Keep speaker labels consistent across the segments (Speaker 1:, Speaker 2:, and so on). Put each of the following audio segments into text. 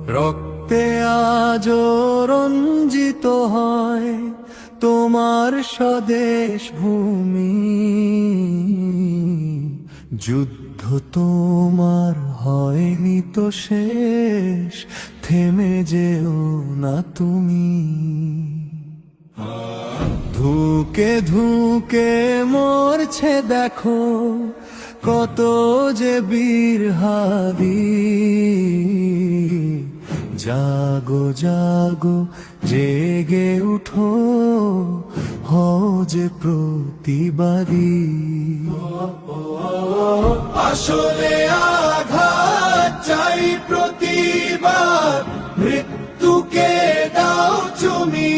Speaker 1: রক্তে আজও রঞ্জিত হয় তোমার স্বদেশ ভূমি। যুদ্ধ তোমার হয়নি তো শেষ, থেমে যেও না তুমি। ধুকে ধুকে মরছে দেখো কত যে বীর হাদি। জাগো জাগো জেগে উঠো, হও যে প্রতিবাদী। আসলে আঘাত চাই প্রতিবাদ, মৃত্যুকে দাও তুমি।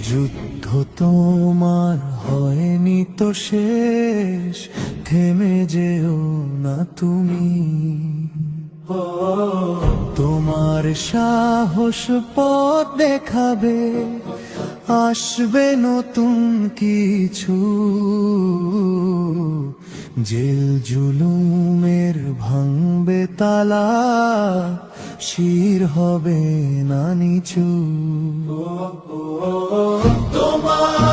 Speaker 1: যুদ্ধ তোমার হয়নি তো শেষ, থেমে যেও না তুমি। তোমার সাহস পথ দেখাবে, আসবে নতুন কিছু। জেল জুলুমের ভাঙবে তালা, শির হবে না নিচু। তোমার